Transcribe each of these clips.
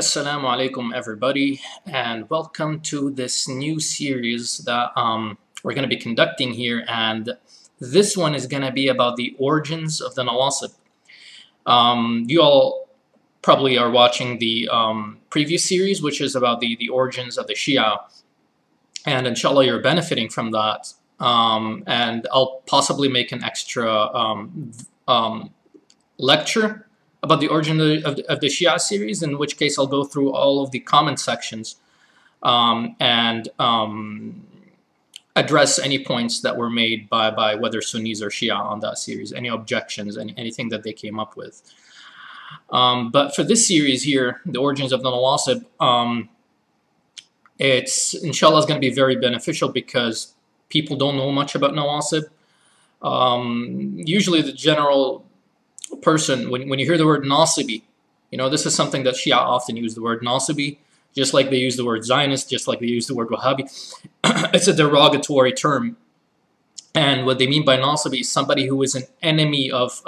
Assalamu alaikum everybody, and welcome to this new series that we're going to be conducting here, and this one is going to be about the origins of the Nawasib. You all probably are watching the previous series, which is about the origins of the Shia, and inshallah you're benefiting from that, and I'll possibly make an extra lecture about the origin of the Shia series, in which case I'll go through all of the comment sections and address any points that were made by whether Sunnis or Shia on that series, any objections, anything that they came up with. But for this series here, the origins of the Nawasib, it's inshallah is going to be very beneficial because people don't know much about Nawasib. Usually the general person, when you hear the word Nasibi, you know, this is something that Shia often use, the word Nasibi, just like they use the word Zionist, just like they use the word Wahhabi. It's a derogatory term. And what they mean by Nasibi is somebody who is an enemy of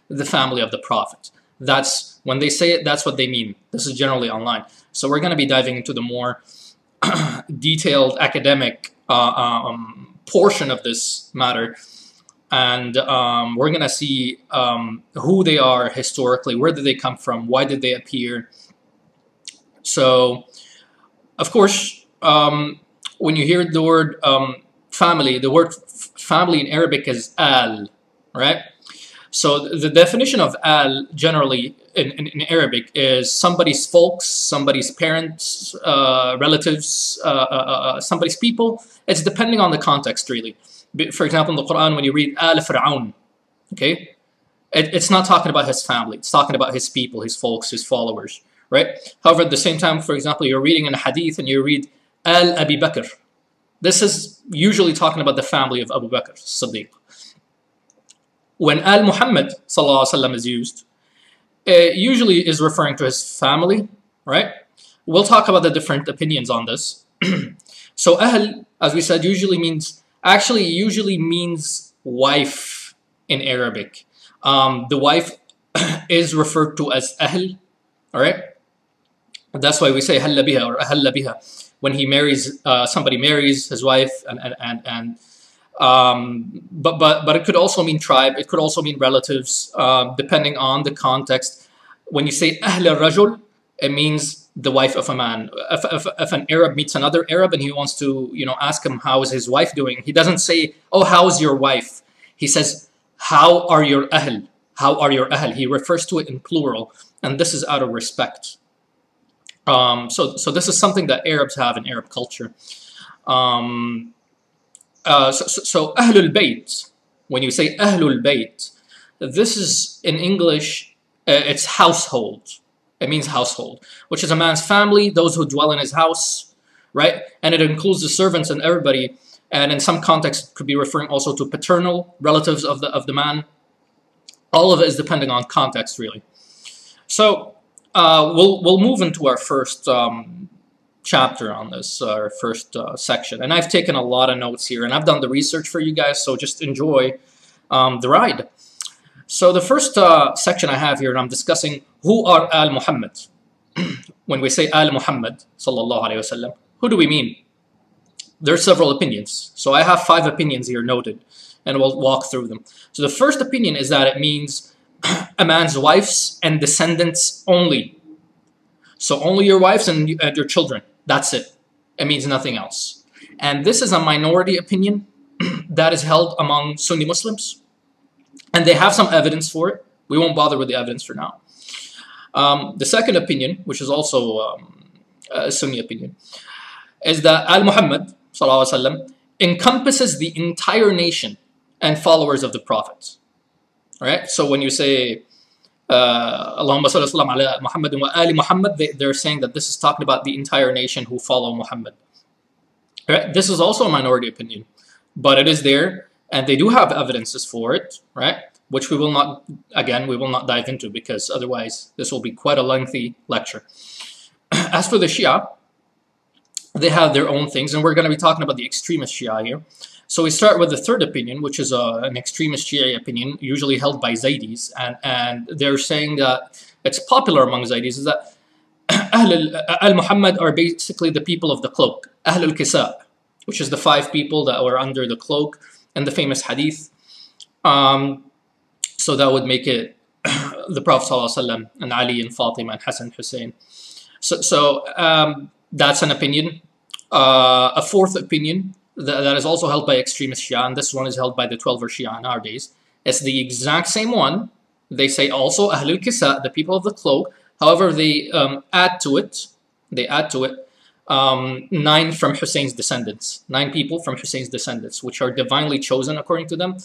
the family of the Prophet. That's, when they say it, that's what they mean. This is generally online. So we're going to be diving into the more detailed academic portion of this matter. And we're going to see who they are historically, where did they come from, why did they appear. So, of course, when you hear the word family, the word family in Arabic is al, right? So the definition of al generally in Arabic is somebody's folks, somebody's parents, relatives, somebody's people. It's depending on the context, really. For example, in the Quran, when you read Al Fir'aun, okay, it's not talking about his family. It's talking about his people, his folks, his followers, right? However, at the same time, for example, you're reading in a hadith and you read Al Abi Bakr. This is usually talking about the family of Abu Bakr, Siddiq. When Al Muhammad sallallahu alaihi wasallam is used, it usually is referring to his family, right? We'll talk about the different opinions on this. So Ahl, as we said, usually means wife in Arabic. The wife is referred to as Ahl, all right? That's why we say Halla biha or Ahalla biha. When he marries, somebody marries his wife, but it could also mean tribe. It could also mean relatives, depending on the context. When you say Ahl al-Rajul, it means the wife of a man. If an Arab meets another Arab and he wants to, you know, ask him how is his wife doing, he doesn't say, "Oh, how's your wife?" He says, "How are your Ahl? How are your Ahl?" He refers to it in plural, and this is out of respect. So this is something that Arabs have in Arab culture. So Ahlul Bayt, when you say Ahlul Bayt, this is in English, it's household. It means household, which is a man's family, those who dwell in his house, right? And it includes the servants and everybody. And in some contexts, it could be referring also to paternal relatives of the man. All of it is depending on context, really. So we'll move into our first chapter on this, our first section. And I've taken a lot of notes here, and I've done the research for you guys, so just enjoy the ride. So the first section I have here, and I'm discussing who are Al Muhammad. When we say Al Muhammad, sallallahu alayhi wasallam, who do we mean? There are several opinions. So I have 5 opinions here noted, and we'll walk through them. So the first opinion is that it means a man's wives and descendants only. So only your wives and your children. That's it. It means nothing else. And this is a minority opinion that is held among Sunni Muslims. And they have some evidence for it. We won't bother with the evidence for now. The second opinion, which is also a Sunni opinion, is that Al-Muhammad sallallahu alaihi wasallam encompasses the entire nation and followers of the Prophet. All right? So when you say Allahumma salli ala Muhammadin wa ali Muhammad, they're saying that this is talking about the entire nation who follow Muhammad. All right? This is also a minority opinion, but it is there. And they do have evidences for it, right? Which we will not, again, we will not dive into because otherwise this will be quite a lengthy lecture. As for the Shia, they have their own things, and we're going to be talking about the extremist Shia here. So we start with the third opinion, which is an extremist Shia opinion, usually held by Zaydis, and they're saying that it's popular among Zaydis, is that Ahl al-Muhammad are basically the people of the cloak. Ahl al-Kisa, which is the 5 people that were under the cloak and the famous hadith. So that would make it the Prophet ﷺ and Ali and Fatima and Hassan Hussein. So that's an opinion. A fourth opinion that is also held by extremist Shia, and this one is held by the 12er Shia nowadays. It's the exact same one. They say also Ahlul Kisa, the people of the cloak. However, they add to it 9 from Hussein's descendants. 9 people from Hussein's descendants, which are divinely chosen according to them.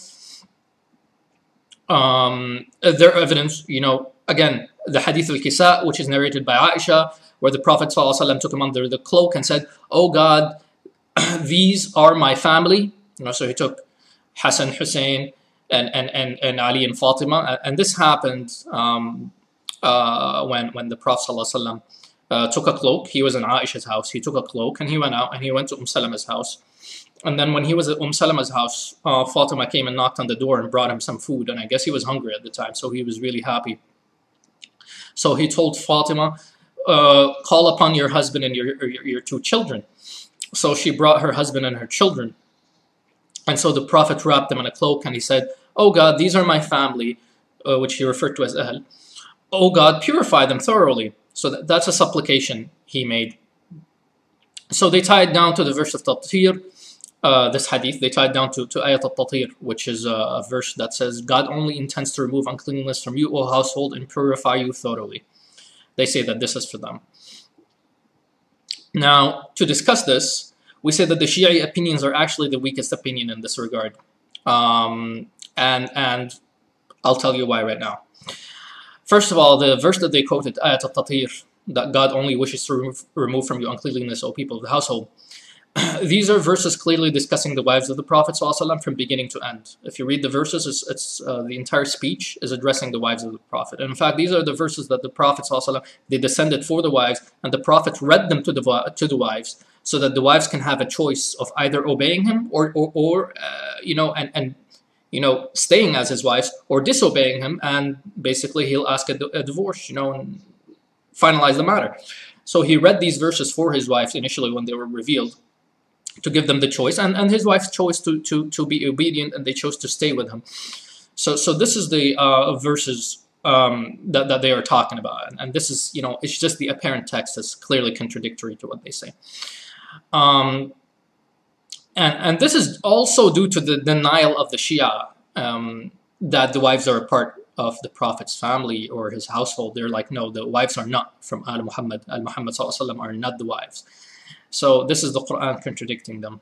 Their evidence, again, the Hadith al-Kisa, which is narrated by Aisha, where the Prophet ﷺ took him under the cloak and said, "Oh God, these are my family." So he took Hassan, Hussein, and Ali and Fatima, and this happened when the Prophet ﷺ took a cloak. He was in Aisha's house. He took a cloak and he went out and he went to Salama's house. And then when he was at Salama's house, Fatima came and knocked on the door and brought him some food. And I guess he was hungry at the time, so he was really happy. So he told Fatima, "Call upon your husband and your 2 children." So she brought her husband and her children. And so the Prophet wrapped them in a cloak and he said, "Oh God, these are my family," which he referred to as Ahl. "Oh God, purify them thoroughly." So that's a supplication he made. So they tied down to the verse of Tatir, this hadith, they tied down to Ayat al-Tatir, which is a verse that says, "God only intends to remove uncleanness from you, O household, and purify you thoroughly." They say that this is for them. Now, to discuss this, we say that the Shia opinions are actually the weakest opinion in this regard. And I'll tell you why right now. First of all, the verse that they quoted, Ayat al-Tatir, that God only wishes to remove from you uncleanness, O people of the household. These are verses clearly discussing the wives of the Prophet ﷺ from beginning to end. If you read the verses, it's the entire speech is addressing the wives of the Prophet. And in fact, these are the verses that the Prophet ﷺ, they descended for the wives, and the Prophet read them to the wives, so that the wives can have a choice of either obeying him or staying as his wives, or disobeying him, and basically he'll ask a divorce, and finalize the matter. So he read these verses for his wives initially when they were revealed, to give them the choice, and his wives chose to be obedient, and they chose to stay with him. So this is the verses that they are talking about, and this is, it's just the apparent text that's clearly contradictory to what they say. And this is also due to the denial of the Shia that the wives are a part of the Prophet's family or his household. They're like, no, the wives are not from Al-Muhammad. Al-Muhammad ﷺ are not the wives. So this is the Quran contradicting them.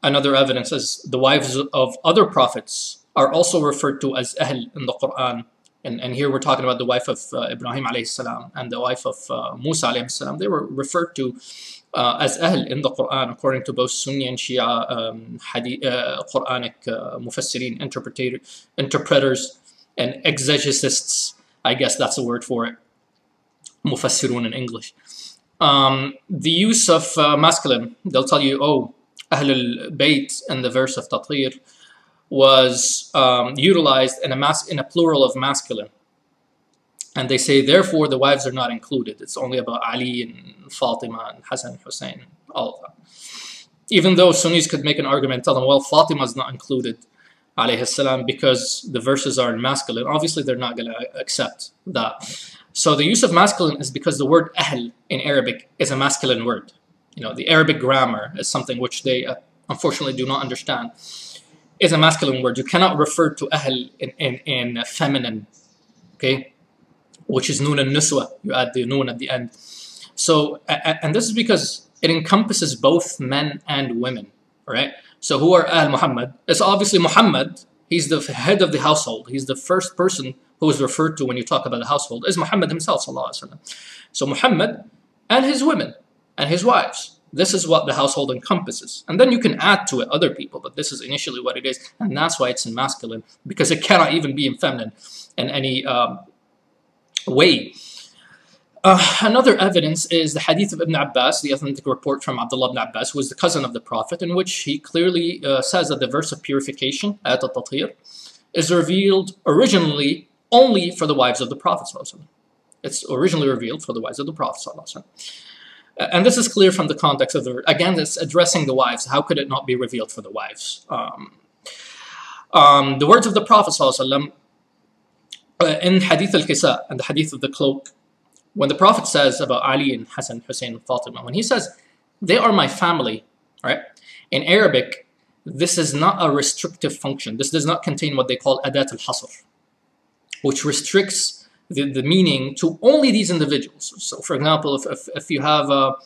Another evidence is the wives of other prophets are also referred to as Ahl in the Quran. And here we're talking about the wife of Ibrahim alayhi salam and the wife of Musa alayhi salam. They were referred to as Ahl in the Quran, according to both Sunni and Shia Quranic Mufassirin, interpreters and exegetists. I guess that's a word for it. Mufassirun in English. The use of masculine, they'll tell you, oh, Ahl al-Bayt in the verse of Tatir was utilized in a plural of masculine. And they say, therefore, the wives are not included. It's only about Ali and Fatima and Hassan and Hussein, all of that. Even though Sunnis could make an argument, tell them, well, Fatima is not included, alayhi salam, because the verses are in masculine. Obviously, they're not going to accept that. So the use of masculine is because the word Ahl in Arabic is a masculine word. The Arabic grammar is something which they unfortunately do not understand. Is a masculine word. You cannot refer to Ahl in feminine, okay? Which is Noon al-Nuswa. You add the Noon at the end. So, and this is because it encompasses both men and women, right? So who are Ahl Muhammad? It's obviously Muhammad. He's the head of the household. He's the first person who is referred to when you talk about the household, is Muhammad himself, sallallahu alaihi wasallam. So Muhammad and his women and his wives. This is what the household encompasses. And then you can add to it other people, but this is initially what it is. And that's why it's in masculine, because it cannot even be in feminine in any way. Another evidence is the hadith of Ibn Abbas, the authentic report from Abdullah ibn Abbas, who was the cousin of the Prophet, in which he clearly says that the verse of purification, Ayat al-Tatir, is revealed originally only for the wives of the Prophet. It's originally revealed for the wives of the Prophet ﷺ. And this is clear from the context of the, again, it's addressing the wives. How could it not be revealed for the wives? The words of the Prophet ﷺ, in Hadith al-Kisa, and the Hadith of the cloak, when the Prophet says about Ali and Hassan, Hussein, and Fatima, when he says, they are my family, right? In Arabic, this is not a restrictive function. This does not contain what they call adat al-hasr, which restricts the meaning to only these individuals. So for example, if you have a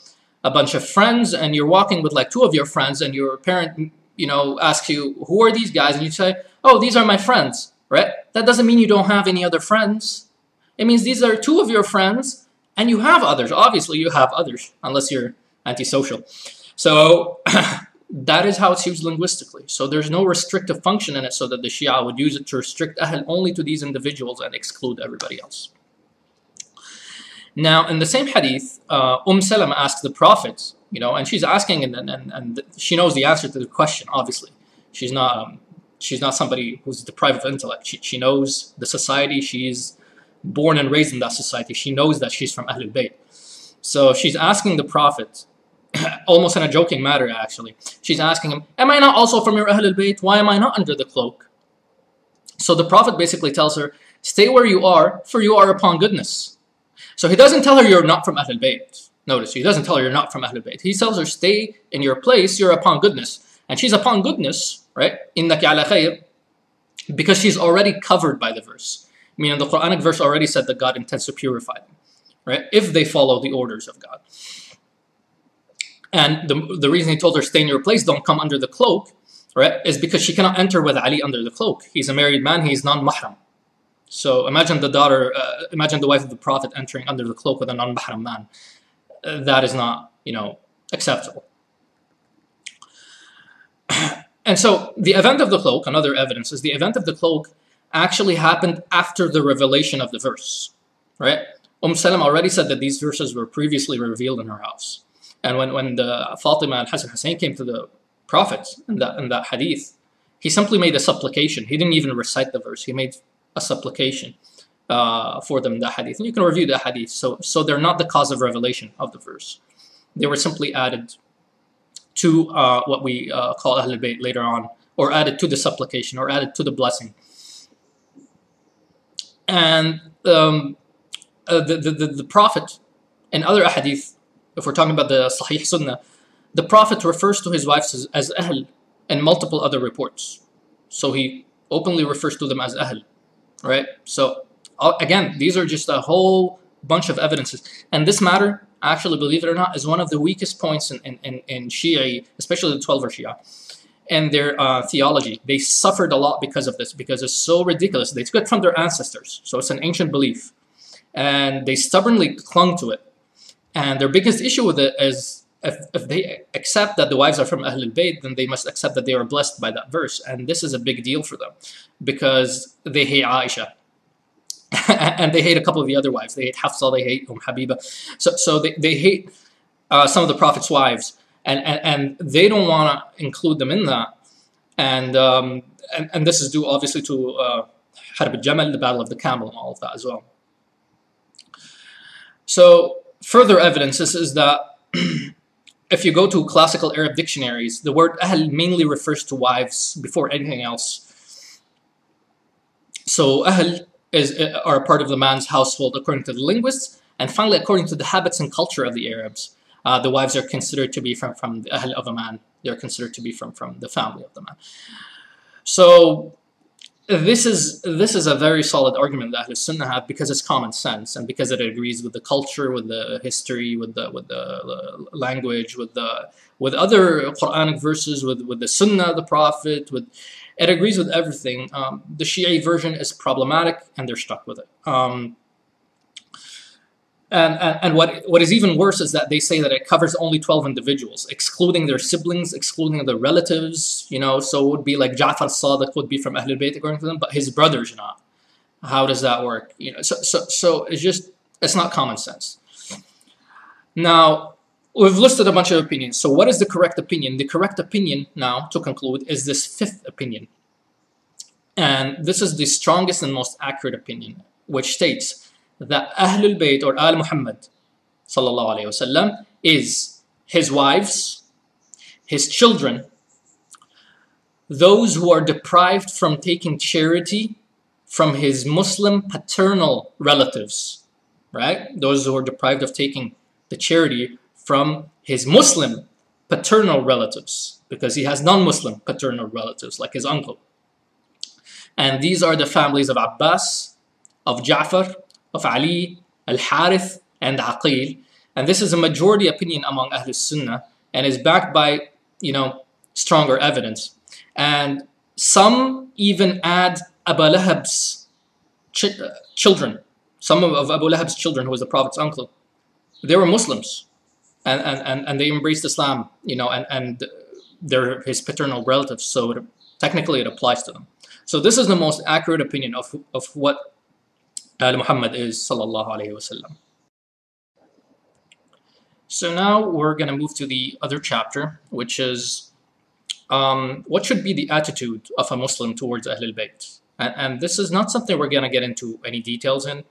bunch of friends and you're walking with like two of your friends and your parent, asks you, who are these guys? And you say, oh, these are my friends, right? That doesn't mean you don't have any other friends. It means these are two of your friends and you have others. Obviously you have others, unless you're antisocial. So that is how it's used linguistically. So there's no restrictive function in it so that the Shia would use it to restrict Ahl only to these individuals and exclude everybody else. Now, in the same hadith, Salama asked the Prophet, and she's asking, and she knows the answer to the question, obviously. She's not somebody who's deprived of intellect. She knows the society. She's born and raised in that society. She knows that she's from Ahlul Bayt. So she's asking the Prophet, almost in a joking manner, actually. She's asking him, am I not also from your Ahlul Bayt? Why am I not under the cloak? So the Prophet basically tells her, stay where you are, for you are upon goodness. So he doesn't tell her you're not from Ahlul Bayt. Notice, he doesn't tell her you're not from Ahlul Bayt. He tells her, stay in your place, you're upon goodness. And she's upon goodness, right? إِنَّكِ عَلَى خَيْرٍ, because she's already covered by the verse. Meaning the Quranic verse already said that God intends to purify them, right? If they follow the orders of God. And the reason he told her, stay in your place, don't come under the cloak, right, is because she cannot enter with Ali under the cloak. He's a married man, he's non-mahram. So imagine imagine the wife of the Prophet entering under the cloak with a non-mahram man. That is not, acceptable. And so the event of the cloak, another evidence, is the event of the cloak actually happened after the revelation of the verse, right? Salama already said that these verses were previously revealed in her house. And when the Fatima and Hassan Hussein came to the Prophet in that hadith, he simply made a supplication. He didn't even recite the verse. He made a supplication for them in that hadith. And you can review that hadith. So they're not the cause of revelation of the verse. They were simply added to what we call Ahlul Bayt later on, or added to the supplication, or added to the blessing. And the Prophet, in other hadith, if we're talking about the Sahih Sunnah, the Prophet refers to his wives as Ahl in multiple other reports. So he openly refers to them as Ahl, right? So again, these are just a whole bunch of evidences. And this matter, actually, believe it or not, is one of the weakest points in Shia, especially the 12er Shia, and their theology. They suffered a lot because of this, because it's so ridiculous. They took it from their ancestors. So it's an ancient belief. And they stubbornly clung to it. And their biggest issue with it is if they accept that the wives are from Ahlul Bayt, then they must accept that they are blessed by that verse. And this is a big deal for them because they hate Aisha. And they hate a couple of the other wives. They hate Hafsa, they hate Habiba. So they hate some of the Prophet's wives. And they don't want to include them in that. And this is due obviously to Harb al-Jamal, the Battle of the Camel, and all of that as well. So further evidence is that if you go to classical Arab dictionaries, the word Ahl mainly refers to wives before anything else. So Ahl are a part of the man's household according to the linguists, and finally according to the habits and culture of the Arabs. The wives are considered to be from the Ahl of a man. They're considered to be from the family of the man. So this is a very solid argument that Ahl Sunnah have because it's common sense and because it agrees with the culture, with the history, with the language, with other Quranic verses, with the Sunnah of the Prophet. It agrees with everything. The Shia version is problematic and they're stuck with it. And what is even worse is that they say that it covers only 12 individuals, excluding their siblings, excluding their relatives, so it would be like Ja'far al-Sadiq would be from Ahlul Bayt according to them, but his brother's not. How does that work? So it's not common sense. Now, we've listed a bunch of opinions. So what is the correct opinion? The correct opinion now, to conclude, is this fifth opinion. And this is the strongest and most accurate opinion, which states that Ahlul Bayt or Al Muhammad sallallahu alayhi wasallam is his wives, his children, those who are deprived from taking charity from his Muslim paternal relatives, right? Those who are deprived of taking the charity from his Muslim paternal relatives, because he has non-Muslim paternal relatives like his uncle. And these are the families of Abbas, of Ja'far, of Ali, Al-Harith, and Aqil. And this is a majority opinion among Ahlul Sunnah and is backed by, stronger evidence. And some even add Abu Lahab's children. Some of Abu Lahab's children, who was the Prophet's uncle, they were Muslims. And they embraced Islam, and they're his paternal relatives. So technically it applies to them. So this is the most accurate opinion of what Muhammad is, sallallahu alayhi wasallam. So now we're going to move to the other chapter, which is what should be the attitude of a Muslim towards Ahlul Bayt. And this is not something we're going to get into any details in.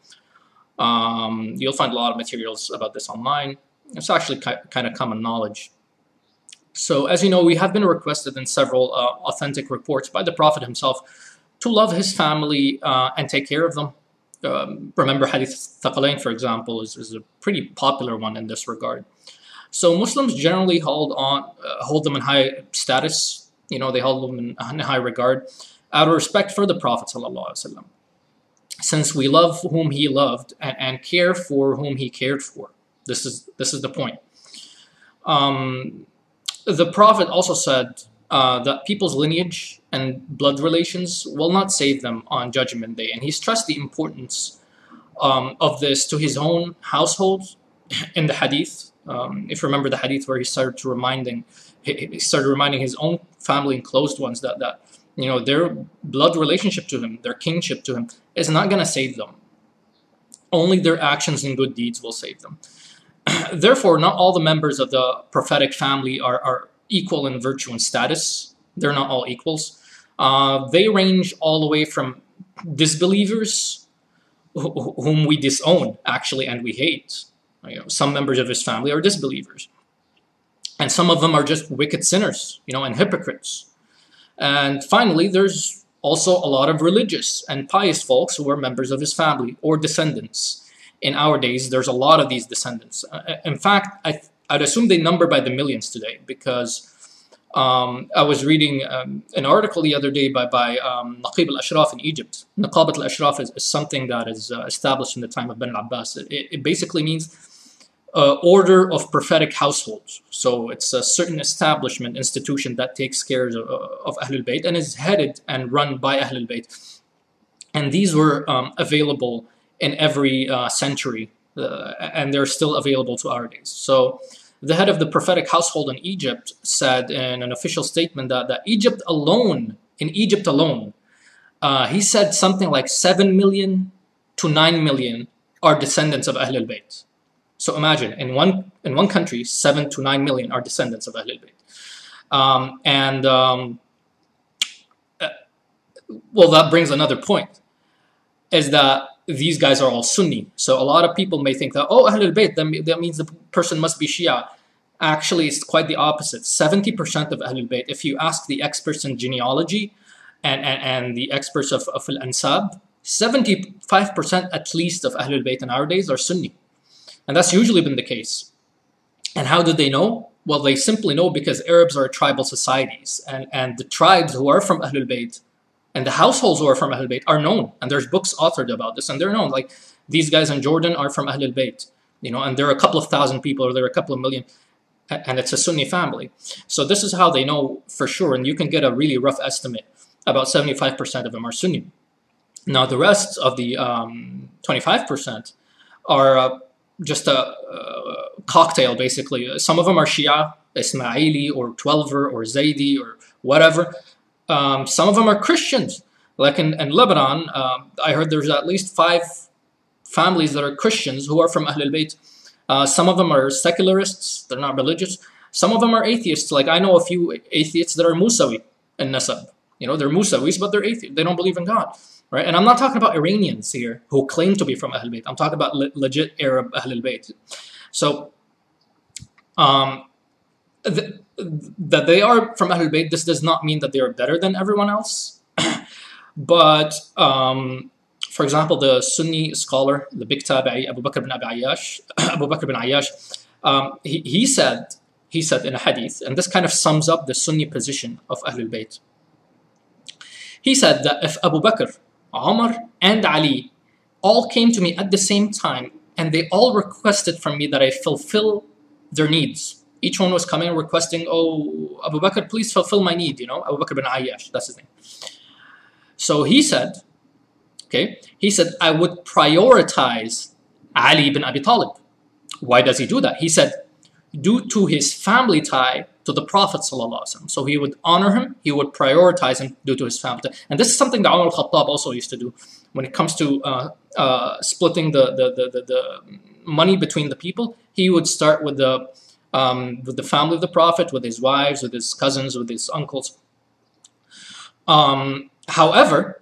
You'll find a lot of materials about this online. It's actually kind of common knowledge. So as you know, we have been requested in several authentic reports by the Prophet himself to love his family and take care of them. Remember Hadith Thaqalain, for example, is a pretty popular one in this regard. So Muslims generally hold them in high status. They hold them in high regard out of respect for the Prophet ﷺ, since we love whom he loved and care for whom he cared for. This is the point. The Prophet also said that people's lineage and blood relations will not save them on Judgment Day, and he stressed the importance of this to his own household in the Hadith. If you remember the Hadith where he started reminding his own family and closed ones that their blood relationship to him, their kinship to him, is not going to save them. Only their actions and good deeds will save them. Therefore, not all the members of the prophetic family are equal in virtue and status. They're not all equals. They range all the way from disbelievers, whom we disown, actually, and we hate. Some members of his family are disbelievers. And some of them are just wicked sinners, and hypocrites. And finally, there's also a lot of religious and pious folks who are members of his family or descendants. In our days, there's a lot of these descendants. In fact, I'd assume they number by the millions today, because I was reading an article the other day by Naqib al-Ashraf in Egypt. Naqabat al-Ashraf is something that is established in the time of Ben al-Abbas. It basically means order of prophetic households. So it's a certain establishment, institution that takes care of Ahlul Bayt and is headed and run by Ahlul Bayt. And these were available in every century, and they're still available to our days. So the head of the prophetic household in Egypt said in an official statement that in Egypt alone, he said something like 7 million to 9 million are descendants of Ahlul Bayt. So imagine, in one country, 7 to 9 million are descendants of Ahlul Bayt. Well, that brings another point, is that these guys are all Sunni. So a lot of people may think that, Ahlul Bayt, that means the person must be Shia. Actually, it's quite the opposite. 70% of Ahlul Bayt, if you ask the experts in genealogy and the experts of Al-Ansab, 75% at least of Ahlul Bayt in our days are Sunni. And that's usually been the case. And how do they know? Well, they simply know because Arabs are tribal societies. And the tribes who are from Ahlul Bayt and the households who are from Ahlul Bayt are known. And there's books authored about this, and they're known. Like, these guys in Jordan are from Ahlul Bayt. And there are a couple of thousand people, or there are a couple of million, and it's a Sunni family. So this is how they know for sure. And you can get a really rough estimate. About 75% of them are Sunni. Now, the rest of the 25% are just a cocktail, basically. Some of them are Shia, Ismaili, or Twelver, or Zaydi, or whatever. Some of them are Christians. Like in Lebanon, I heard there's at least 5 families that are Christians who are from Ahlul Bayt. Some of them are secularists, they're not religious. Some of them are atheists. Like, I know a few atheists that are Musawi in Nasab. You know, they're Musawis, but they're atheists. They don't believe in God, right? And I'm not talking about Iranians here who claim to be from Ahlul Bayt. I'm talking about legit Arab Ahlul Bayt. So, that they are from Ahlul Bayt, this does not mean that they are better than everyone else. But, for example, the Sunni scholar, the big tabi'i, Abu Bakr bin Abi Ayyash, Abu Bakr bin Ayyash, he said in a hadith, and this kind of sums up the Sunni position of Ahlul Bayt. He said that if Abu Bakr, Umar, and Ali all came to me at the same time, and they all requested from me that I fulfill their needs. Each one was coming and requesting, oh, Abu Bakr, please fulfill my need, you know, Abu Bakr bin Ayyash, that's his name. So he said, I would prioritize Ali bin Abi Talib. Why does he do that? He said, due to his family tie to the Prophet ﷺ. So he would honor him, he would prioritize him due to his family tie. And this is something that Umar al-Khattab also used to do when it comes to splitting the money between the people. He would start with the family of the Prophet, with his wives, with his cousins, with his uncles. However,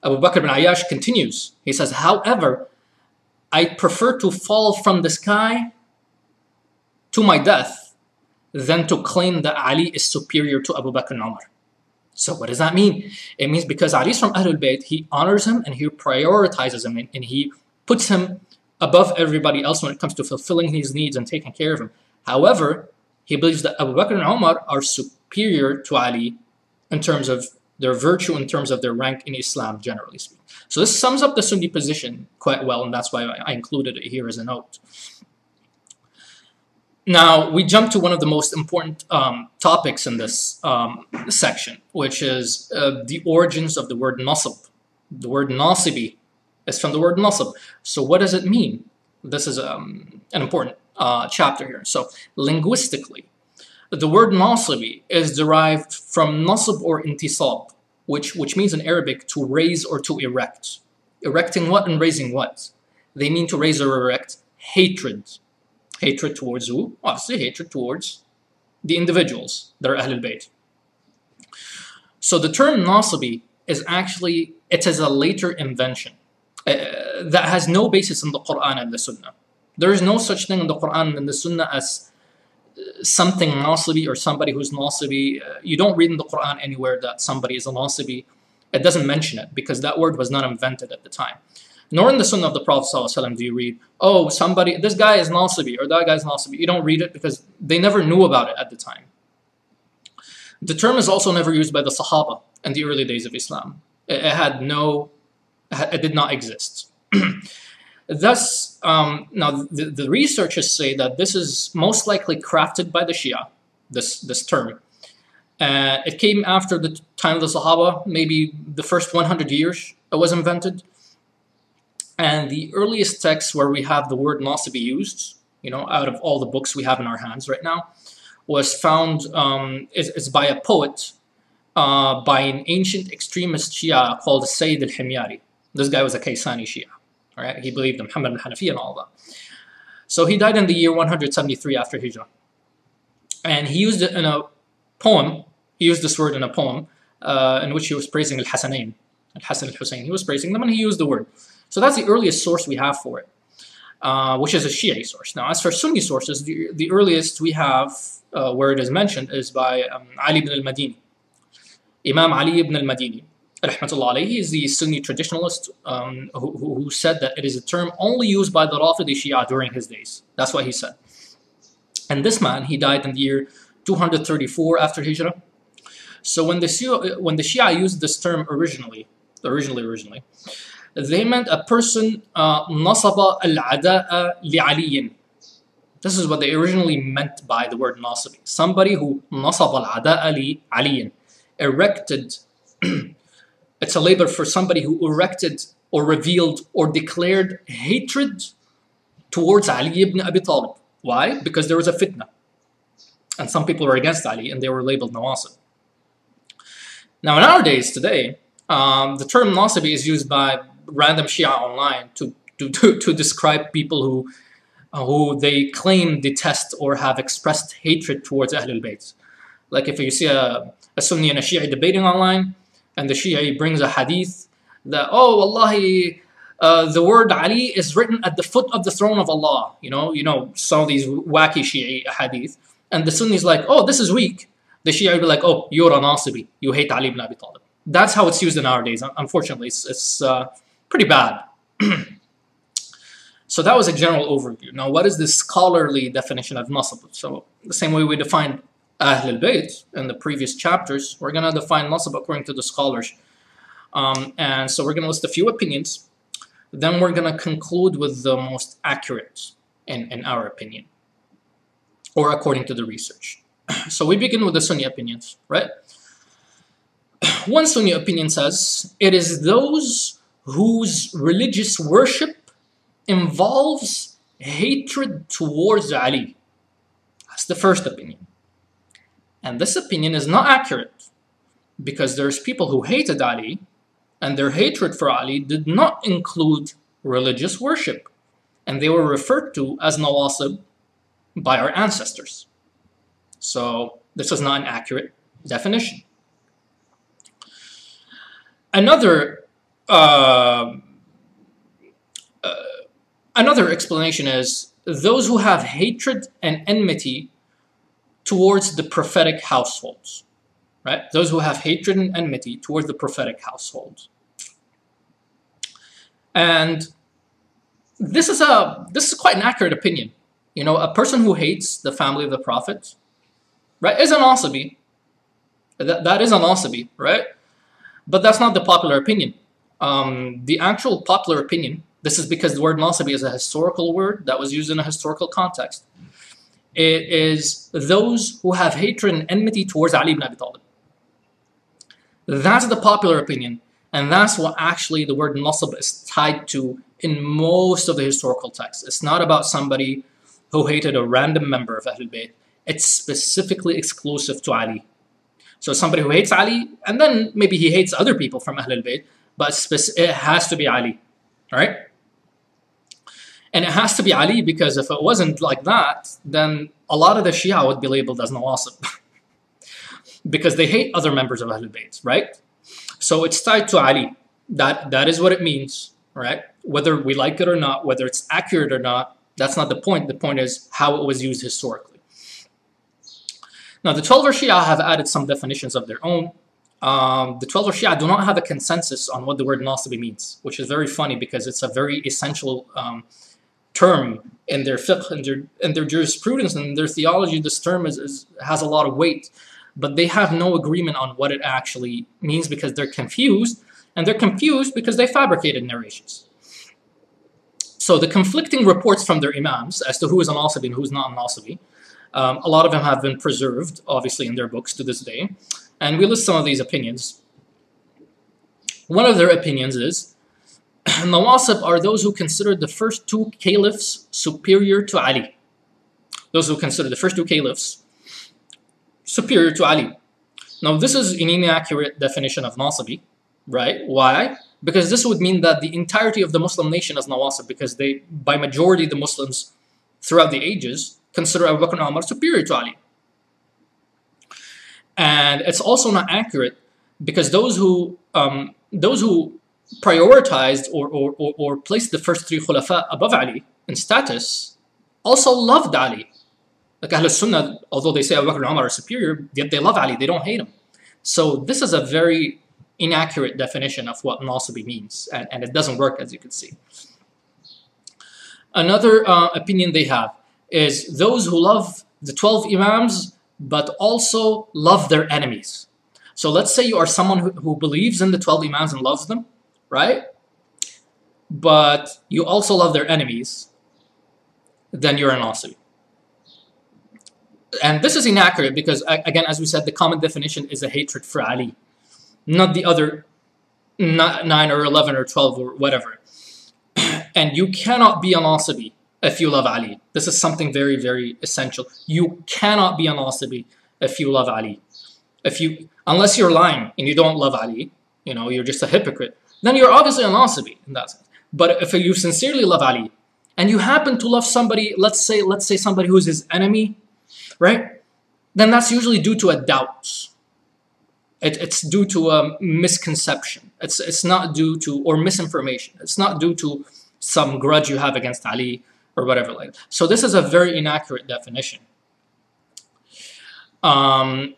Abu Bakr bin Ayyash continues. He says, however, I prefer to fall from the sky to my death than to claim that Ali is superior to Abu Bakr and Umar. So what does that mean? It means because Ali is from Ahlul Bayt, he honors him and he prioritizes him and he puts him above everybody else when it comes to fulfilling his needs and taking care of him. However, he believes that Abu Bakr and Umar are superior to Ali in terms of their virtue, in terms of their rank in Islam, generally speaking. So this sums up the Sunni position quite well, and that's why I included it here as a note. Now, we jump to one of the most important topics in this section, which is the origins of the word nasab. The word nasibi is from the word nasab. So what does it mean? This is an important chapter here. So linguistically, the word nasibi is derived from nasab or intisab, which means in Arabic to raise or to erect. Erecting what and raising what? They mean to raise or erect hatred. Hatred towards who? Obviously hatred towards the individuals that are Ahlul Bayt. So the term nasibi is actually, it is a later invention that has no basis in the Quran and the Sunnah. There is no such thing in the Quran and the Sunnah as something nasibi or somebody who's nasibi. You don't read in the Quran anywhere that somebody is a nasibi. It doesn't mention it because that word was not invented at the time. Nor in the Sunnah of the Prophet ﷺ do you read, oh, this guy is nasibi or that guy is nasibi. You don't read it because they never knew about it at the time. The term is also never used by the Sahaba in the early days of Islam. It did not exist. Thus, now the researchers say that this is most likely crafted by the Shia, this term. It came after the time of the Sahaba, maybe the first 100 years it was invented. And the earliest texts where we have the word nasibi used, you know, out of all the books we have in our hands right now, was found, is by a poet, by an ancient extremist Shia called Sayyid al-Himyari. This guy was a Kaysani Shia. All right? He believed in Muhammad al-Hanafi and all that. So he died in the year 173 after Hijrah. And he used it in a poem. He used this word in a poem in which he was praising Al-Hasanain, Al-Hasan al-Hussein. He was praising them and he used the word. So that's the earliest source we have for it, which is a Shia source. Now, as for Sunni sources, the earliest we have where it is mentioned is by Ali ibn al-Madini. Imam Ali ibn al-Madini, rahmatullah alayhi, is the Sunni traditionalist who said that it is a term only used by the Rafidi Shia during his days. That's what he said. And this man, he died in the year 234 after Hijrah. So when the Shia used this term originally, they meant a person nasaba al-ada'a li'aliyin. This is what they originally meant by the word nasibi. Somebody who nasaba al-ada'a li'aliyin, erected. It's a label for somebody who erected or revealed or declared hatred towards Ali ibn Abi Talib. Why? Because there was a fitna. And some people were against Ali and they were labeled nawasib. Now in our days today, the term nasibi is used by random Shia online to describe people who they claim detest or have expressed hatred towards Ahlul Bayt. Like if you see a a Sunni and a Shi'i debating online, and the Shi'i brings a hadith that, oh, wallahi, the word Ali is written at the foot of the throne of Allah. You know, some of these wacky Shi'i hadith. And the Sunni's like, oh, this is weak. The Shi'i will be like, oh, you're a Nasibi. You hate Ali ibn Abi Talib. That's how it's used nowadays. Unfortunately, it's pretty bad. So that was a general overview. Now, what is the scholarly definition of nasab? So the same way we defined Ahl al-Bayt in the previous chapters, we're going to define nasab according to the scholars. And so we're going to list a few opinions. Then we're going to conclude with the most accurate in our opinion, or according to the research. So we begin with the Sunni opinions, right? One Sunni opinion says, it is those whose religious worship involves hatred towards Ali. That's the first opinion. And this opinion is not accurate, because there's people who hated Ali, and their hatred for Ali did not include religious worship, and they were referred to as Nawasib by our ancestors. So this is not an accurate definition. Another explanation is those who have hatred and enmity towards the prophetic households, right? Those who have hatred and enmity towards the prophetic households. And this is quite an accurate opinion. You know, a person who hates the family of the Prophet, right, is an Nasibi. That is an Nasibi, right? But that's not the popular opinion. The actual popular opinion, this is because the word Nasibi is a historical word that was used in a historical context. It is those who have hatred and enmity towards Ali ibn Abi Talib. That's the popular opinion, and that's what actually the word Nasab is tied to in most of the historical texts. It's not about somebody who hated a random member of Ahlul Bayt. It's specifically exclusive to Ali. So somebody who hates Ali, and then maybe he hates other people from Ahlul Bayt, but it has to be Ali, all right? And it has to be Ali because if it wasn't like that, then a lot of the Shia would be labeled as Nawasib because they hate other members of Ahlul Bayt, right? So it's tied to Ali. That is what it means, right? Whether we like it or not, whether it's accurate or not, that's not the point. The point is how it was used historically. Now, the Twelver Shia have added some definitions of their own. The Twelver Shia do not have a consensus on what the word Nasibi means, which is very funny because it's a very essential term in their fiqh, in their jurisprudence, and their theology. This term has a lot of weight, but they have no agreement on what it actually means because they're confused, and they're confused because they fabricated narrations. So the conflicting reports from their imams as to who is a Nasibi and who is not a Nasibi, a lot of them have been preserved, obviously, in their books to this day. And we list some of these opinions. One of their opinions is, Nawasib are those who consider the first two caliphs superior to Ali. Those who consider the first two caliphs superior to Ali. Now, this is an inaccurate definition of Nasibi, right? Why? Because this would mean that the entirety of the Muslim nation is Nawasib, because they, by majority, the Muslims throughout the ages consider Abu Bakr and Umar superior to Ali. And it's also not accurate because those who prioritized or placed the first three Khulafa above Ali in status also loved Ali. Like Ahlul Sunnah, although they say Abu Bakr and Umar are superior, yet they love Ali, they don't hate him. So this is a very inaccurate definition of what Nasibi means, and it doesn't work, as you can see. Another opinion they have is those who love the 12 Imams but also love their enemies. So let's say you are someone who believes in the 12 Imams and loves them, right? But you also love their enemies, then you're a Nasibi. And this is inaccurate because, again, as we said, the common definition is a hatred for Ali, not the other 9 or 11 or 12 or whatever. And you cannot be a Nasibi if you love Ali. This is something very, very essential. You cannot be a Nasibi if you love Ali. Unless you're lying and you don't love Ali, you know, you're just a hypocrite, then you're obviously a Nasibi in that sense. But if you sincerely love Ali and you happen to love somebody, let's say somebody who's his enemy, right? Then that's usually due to a doubt. It's due to a misconception. It's not due to, or misinformation. It's not due to some grudge you have against Ali or whatever like that. So this is a very inaccurate definition. One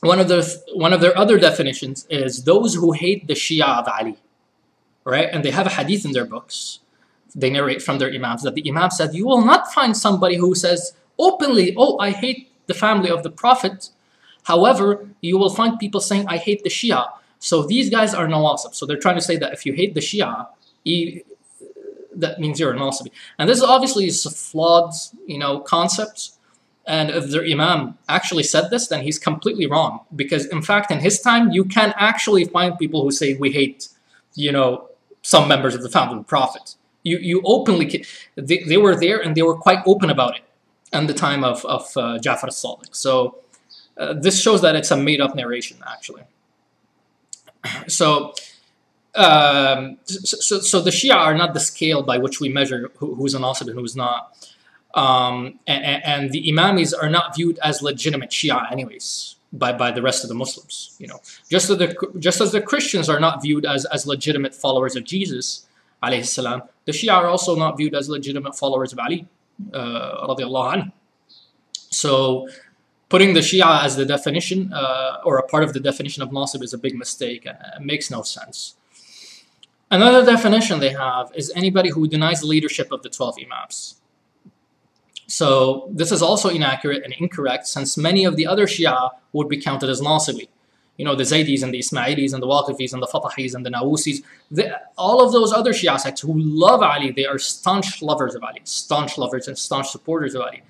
of their other definitions is those who hate the Shia of Ali, right? And they have a hadith in their books. They narrate from their imams that the imam said, you will not find somebody who says openly, oh, I hate the family of the Prophet. However, you will find people saying, I hate the Shia. So these guys are Nawasib. So they're trying to say that if you hate the Shia, that means you're a Nasibi. And this obviously is a flawed, concept. And if their imam actually said this, then he's completely wrong. Because in fact, in his time, you can actually find people who say we hate, some members of the family of the Prophet. You openly, they were there and they were quite open about it in the time of Ja'far as-Sadiq. So this shows that it's a made-up narration, actually. So the Shia are not the scale by which we measure who's a Nasib and who's not. And the Imamis are not viewed as legitimate Shia anyways by the rest of the Muslims. Just as the Christians are not viewed as legitimate followers of Jesus, alayhi salam, the Shia are also not viewed as legitimate followers of Ali, radiallahu anhu. So putting the Shia as the definition or a part of the definition of Nasib is a big mistake and it makes no sense. Another definition they have is anybody who denies the leadership of the 12 Imams. So this is also inaccurate and incorrect, since many of the other Shia would be counted as Nasibi. The Zaydis and the Ismailis and the Waqifis and the Fatahis and the Nawusis, all of those other Shia sects who love Ali, they are staunch lovers of Ali, staunch lovers and staunch supporters of Ali.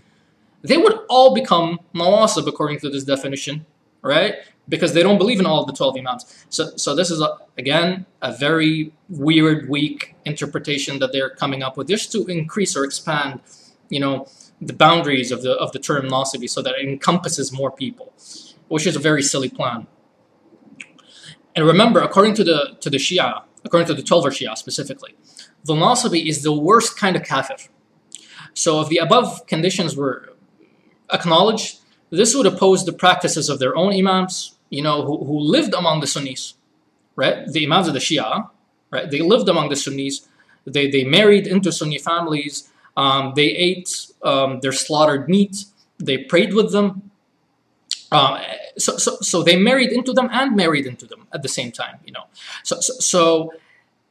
They would all become Nawasib according to this definition, right? Because they don't believe in all of the 12 Imams. So this is, again, a very weird, weak interpretation that they're coming up with just to increase or expand, the boundaries of the term Nasibi so that it encompasses more people, which is a very silly plan. And remember, according to the Shia, according to the 12er Shia specifically, the Nasibi is the worst kind of kafir. So if the above conditions were acknowledged, this would oppose the practices of their own Imams, who lived among the Sunnis, right? The Imams of the Shia, right? They lived among the Sunnis. They married into Sunni families. They ate their slaughtered meat. They prayed with them. So they married into them and married into them at the same time, So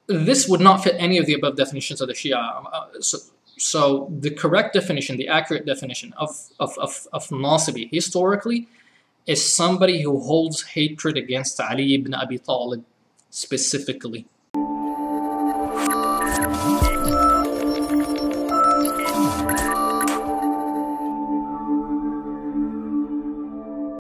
this would not fit any of the above definitions of the Shia. So the correct definition, the accurate definition of Nasibi historically is somebody who holds hatred against Ali ibn Abi Talib specifically.